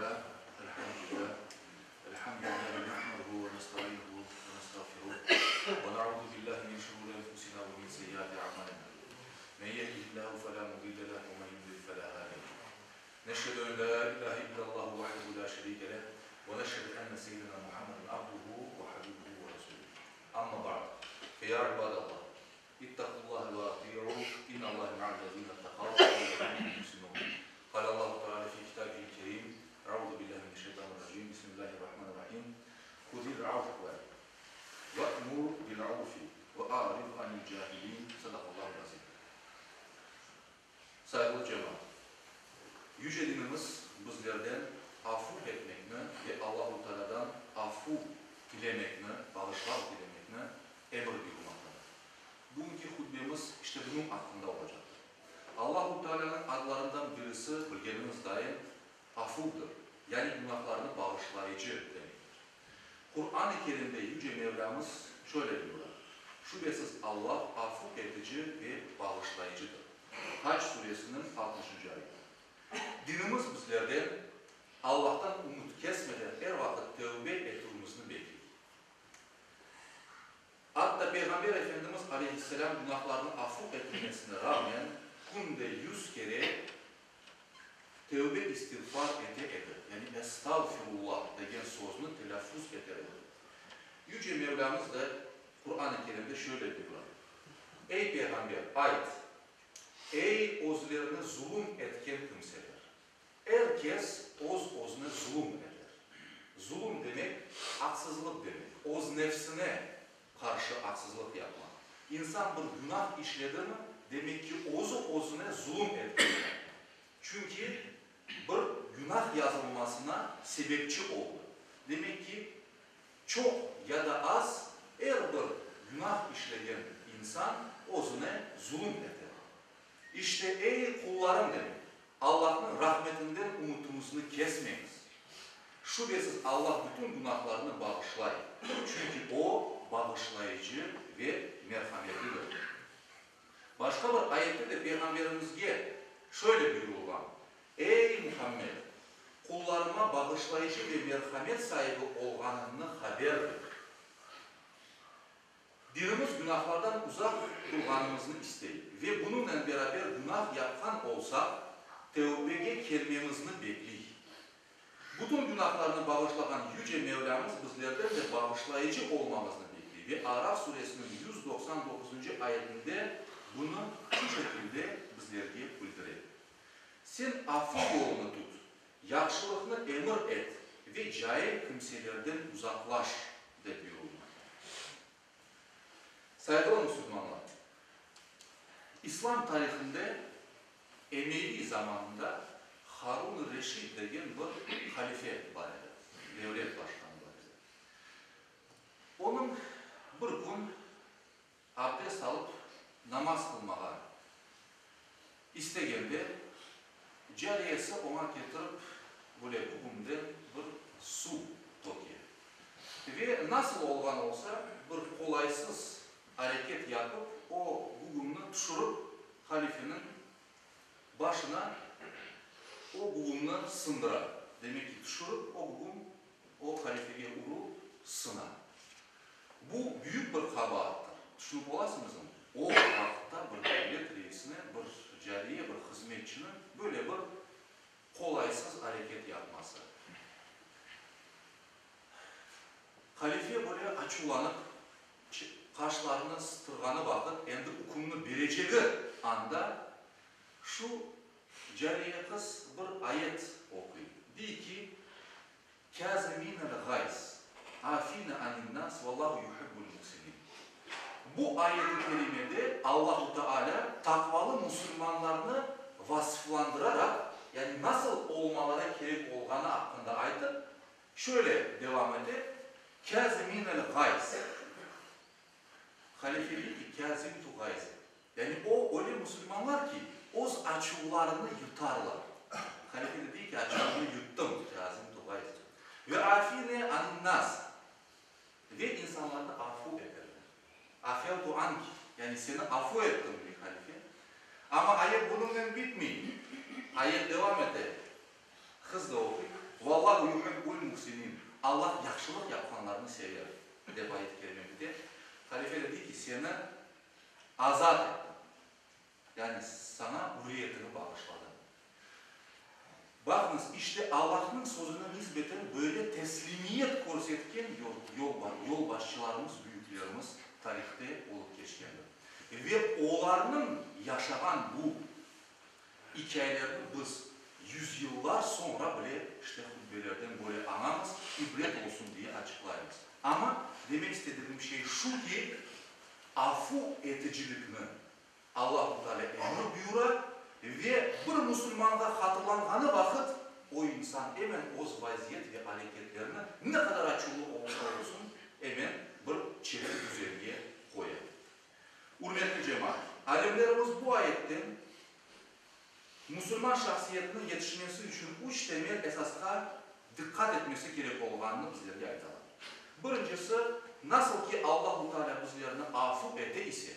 لله الحمد لله الحمد لله نحمده ونستعينه ونستغفره ونعوذ بالله من شرور انفسنا ومن سيئات اعمالنا من يهده الله فلا مضل له ومن يضلل فلا هادي له نشهد ان لا اله الا الله وحده لا شريك له ونشهد ان سيدنا محمدا عبده وحبيبه ورسوله اما بعد فيا عباد الله اتقوا الله واطيعوه ان الله مع الذين اتقوا والذين هم محسنون قال الله تعالى في كتابه الكريم أعوذ بالله من الشيطان الرجيم بسم الله الرحمن الرحيم خذ العفو وأمر بالعرف وأعرض عن الجاهلين صدق الله العظيم. Saygılı cemaat, Yüce dinimiz bizlerden affu etmekle ve Allah-u Teala'dan affu dilemekle, bağışlar dilemekle emir buyurmaktadır. Bugünkü hutbemiz işte bunun hakkında olacaktır. Allah-u Teala'nın adlarından birisi bilgenimiz daim affudur. Yani günahlarını bağışlayıcı demektir. Kur'an-ı Kerim'de Yüce Mevlamız şöyle diyorlar. Şüphesiz Allah affu edici ve bağışlayıcıdır. Hac suresinin 60. ayeti. Dinimiz bizlerden Allah'tan umut kesmeden her vakit tövbe etmemizni bekliyor. Hatta Peygamber Efendimiz Aleyhisselam günahlarını affu etmesine rağmen günde 100 kere tövbe istiğfar eder. Yani estağfirullah degen sözünü telaffuz eder. Yüce Mevlamız da Kur'an-ı Kerim'de şöyle diyorlar. Ey Peygamber ayet, ey özlerine zulüm etken kimseler. Herkes özüne zulüm eder. Zulüm demek haksızlık demek. Öz nefsine karşı haksızlık yapmak. İnsan bir günah işledi mi demek ki özüne zulüm etmek. Çünkü bir günah yazılmasına sebepçi oldu. Demek ki çok ya da az her bir günah işleyen insan özüne zulüm eder. İşte ey kullarım demek. Allah'ın rahmetinden umutumuzunu kesmeyiniz. Şüphesiz Allah bütün günahlarını bağışlayır. Çünkü o bağışlayıcı ve merhametlidir. Başka bir ayette de Peygamberimizge şöyle buyurulan. Ey Muhammed! Kullarıma bağışlayıcı ve merhamet sahibi olganını haber ver. Dinimiz günahlardan uzak durganımızı isteyir. Ve bununla beraber günah yapan olsak tevbeye gelmemizni bekliyor. Bütün günahlarını bağışlayan Yüce Mevlamız bizlerden de bağışlayıcı olmamızını bekliyor. Ve Araf suresinin 199. ayetinde bunu şu şekilde bizlerge bildirir. Sen affu yolunu tut, yaxşılıkını emir et ve cahil kimselerden uzaklaş de buyurulur. Saygılı Müslümanlar, İslam tarihinde Emevi zamanında Harun-ı Reşid degen bir halife var idi, devlet başkanı var idi. Onun bir gün abdest alıp namaz kılmağa istegende cariyesi ona getirip böyle kubumda bir su tokuyor. Ve nasıl olgan olsa bir kolaysız hareket yapıp o kubumunu düşürüp halifenin başına o kubumunu sındırar. Demek ki düşürüp o kubum o halifeye vurup sınar. Bu büyük bir kabahattır. Düşünüp olasınız mı? O vakitte bir devlet reisine, bir cariye, bir hizmetçinin böyle bir kolaysız hareket yapması. Halife böyle açulanıp kaşlarını ıstırganı vakit endi hukumunu vereceği anda şu cariye kız bir ayet okuyor. Diyor ki Kâzimînel gayz afîne aninnas vallahu yuhibbul muhsinin. Bu ayet-i kerimede Allah-u Teala takvalı Müslümanlarını vasıflandırarak yani nasıl olmaları gerek olganı hakkında aytıp şöyle devam eder. Kâzimînel gayz. Halife diyor ki kâzimtu gayz. Yani o öyle Müslümanlar ki oz açıklarını yutarlar. Halife de diyor ki açığını yuttum. Kâzimtu gayz. Ve afîne aninnas. Ve insanlarını affu ederler. Afiyatu anki. Yani seni affu ettim diyor halife. Ama ayet bununla bitmiyor. Ayet devam eder. Hızla okuyup Vallahu yuhibbul muhsinin. Allah yaxşılıq yapanlarını sever. Deb ayet kerimede. Halife dedi ki seni azat ettim. Yani sana hürriyetini bağışladım. Bakınız işte Allah'ın sözüne nispeten böyle teslimiyet korsetken yol başçılarımız, büyüklerimiz tarihte olup geçkendir. Ve onların yaşanan bu hikayelerini biz yüzyıllar sonra bile işte hutbelerden böyle anamız ibret olsun diye açıklayırız. Ama demek istediğim şey şu ki afu eticilikini Allah-u Teala emri buyurar ve bir Müslümanda hatırlanğanı vakit o insan hemen o vaziyet ve hareketlerini ne kadar açılı olursa olsun hemen bir çevre düzenliğe koyar. Hürmetli cemaat, alimlerimiz bu ayetten Müslüman şahsiyetinin yetişmesi için 3 temel esasga dikkat etmesi gerek olduğunu bizlerge aytalım. Birincisi, nasıl ki Allah-u Teala bizlerini afu ete ise,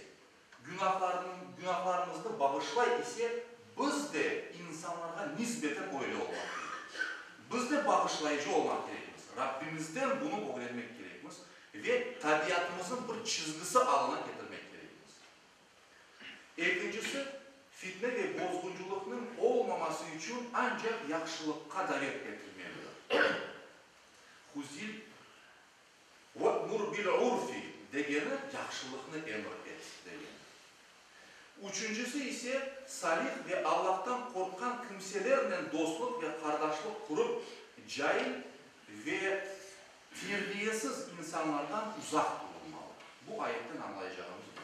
günahlarımızı bağışlay ise, biz de insanlara nispeten öyle olmak gerekir. Biz de bağışlayıcı olmak gerekir. Rabbimizden bunu öğrenmek gerekir. Ve tabiatımızın bir çizgisi alına getirmek gerekir. İkincisi, fitne ve bozgunculukların olmaması için ancak yaxşılıkka davet ettirmelidir. Huzil وَأْمُرْ بِالْعُرْفِ degeni yaxşılıkını emir et degeni. Üçüncüsü ise salih ve Allah'tan korkan kimselerle dostluk ve kardeşlik kurup cahil ve terbiyesiz insanlardan uzak durulmalı. Bu ayetten anlayacağımız bu.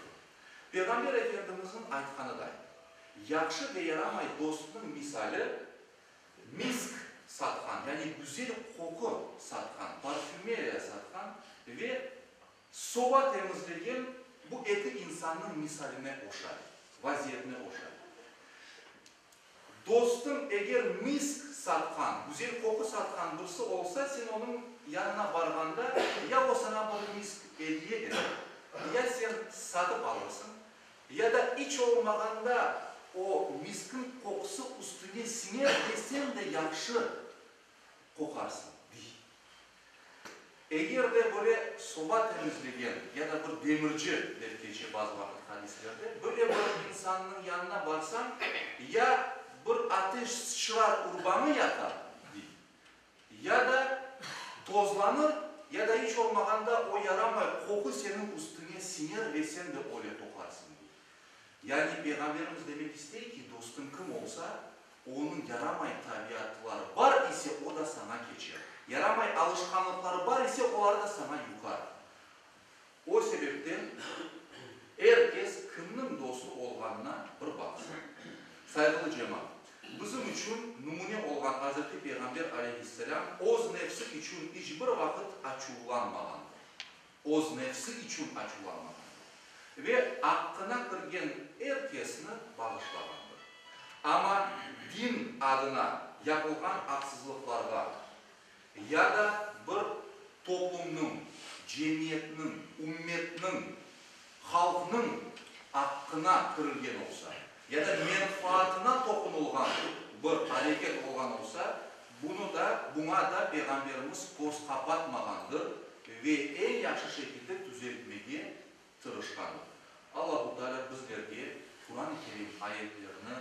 Peygamber Efendimiz'in aytkanı da yaxşı ve yaramay dostluğun misali misk satkan, yani güzel koku satkan, parfümeriya satkan ve soba temizleyen bu eti insanın misaline oşar, vaziyetine oşar. Dostum eğer misk satkan, güzel koku satkan birisi olsa sen onun yanına varganda ya o sana bir misk hediye eder, ya sen satıp alırsın ya da hiç olmaganda o miskin kokusu üstüne siner ve sen de yaxşı kokarsın. Eğer de böyle soba temizleyen ya da bir demirci der geçiyor bazı vakit hadislerde, böyle bir insanın yanına varsan ya bir ateşçiler urbanı yakar ya da tozlanır ya da hiç olmaganda o yaramay koku senin üstüne siner ve sen de öyle kokarsın. Yani Peygamberimiz demek istiyor ki dostun kim olsa onun yaramay tabiatları var ise o da sana geçer. Yaramay alışkanlıkları var ise onlar da sana yukar. O sebepten herkes kimin dostu olganına bir baksın. Saygılı cemaat, bizim için numune olan Hazreti Peygamber aleyhisselam oz nefsi için hiçbir vakit açıklanmagandır. Oz nefsi için açıklanmagandır. Ve hakkına kırgen herkesini bağışlagandır. Ama din adına yapılgan haksızlıklarga ya da bir toplumның, cemiyetinin, ümmetinin, halkının hakkına kırılgen olsa ya da menfaatına dokunulgan bir hareket olgan olsa buna da Peygamberimiz göz kapatmagandır ve en yaxşı şekilde düzeltmeye tırışkandır. Allah-u Teala bizlerge Kur'an-ı Kerim ayetlerini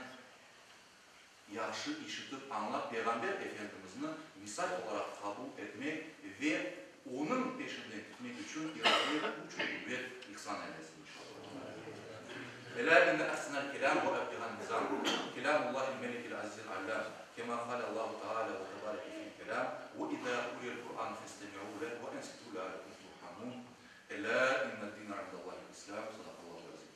yaxşı işitip anlap Peygamber Efendimiz'ini misal olarak kabul etmek ve onun peşinden gitmek için iradeye uç kuvvet ihsan eylesin inşallah. Ela inne ahsenel kelam ve ebdihan nizam. Kelamullahil melikil azizil allam. Kema kâle Allahu Teala ve tebareke fil kelam. Ve idâ ulil Kur'an festemi'û leh ve ensitû lâlekum turhamûn. Ela inned dîne indallâhil islam. Sadakallahu azim.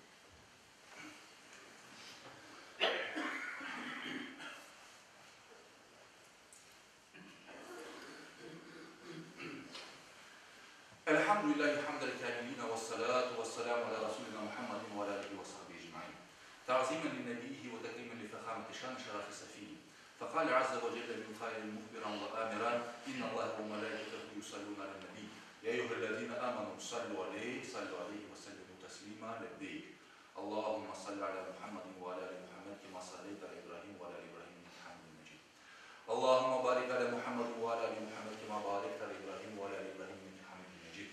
Elhamdülillahi hamdel kâmilîne ve salâtu ve selâmu ala Resulina Muhammedin ve ala alihi ve sahbihi ecmaîn. Ta'zimen li nebiyyihi ve tekrimen li fehâmeti şân şerâfi sefî. Fekâle azze ve celle min khâilin muhbiran ve âmiran inna Allâhe ve melâiketehu yusallûne alen nebî. Ya eyyühellezîne âmenû sallu aleyhi ve sellimu teslîmâ lebbeyk. Allahümme salli ala Muhammedin ve ala ali Muhammed kema salleyte ala İbrahim ve ala İbrahim inneke hamidun mecid. Allahümme barik ala Muhammedin ve وعلى آل محمد كما باركت على إبراهيم وعلى آل إبراهيم إنك حميد مجيد.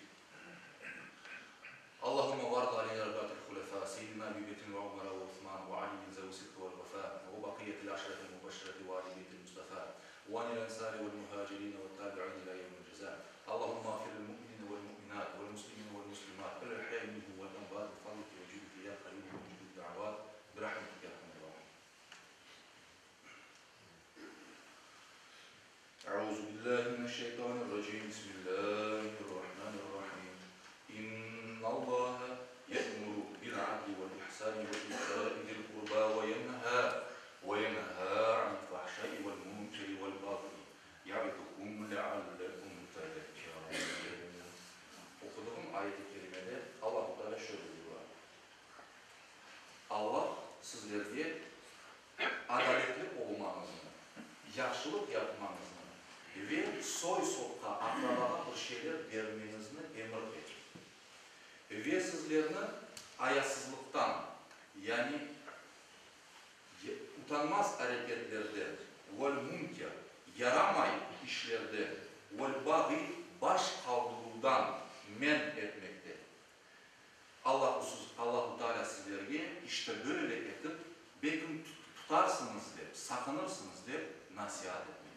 اللهم وارض عن أربعة الخلفاء سيدنا أبي بكر وعمر وعثمان وعلي ذوي الصدق والوفاء وبقية العشرة المبشرة وآل بيت المصطفى وعن الأنصار والمهاجرين والتابعين إلى يوم الجزاء. اللهم اغفر للمؤمنين والمؤمنات والمسلمين والمسلمات الأحياء منهم والأموات بفضلك وجودك يا قريب مجيب الدعوات برحمتك يا أرحم الراحمين. أعوذ بالله من الشيطان الرجيم. بسم الله الرحمن الرحيم. إن الله يأمر بالعدل والإحسان وإيتاء ذي القربى وينهى عن الفحشاء والمنكر والبغي يعظكم لعلكم تذكرون. Okuduğum ayet-i kerimede Allah-u Teala şöyle diyor. Allah sizlerge adaletli olmanızı, yaxşılık yapmanızı ve soy sokka akrabağa bir şeyler vermenizni emir etti. Ve sizlerini ayaksızlıktan, yani utanmaz hareketlerde, vel münker, yaramay işlerde, vel bagi, baş kaldırıdan men etmekte. Allah-u Teala sizlerge işte böyle edip, belki tutarsınız deyip, sakınırsınız deyip nasihat etmekte.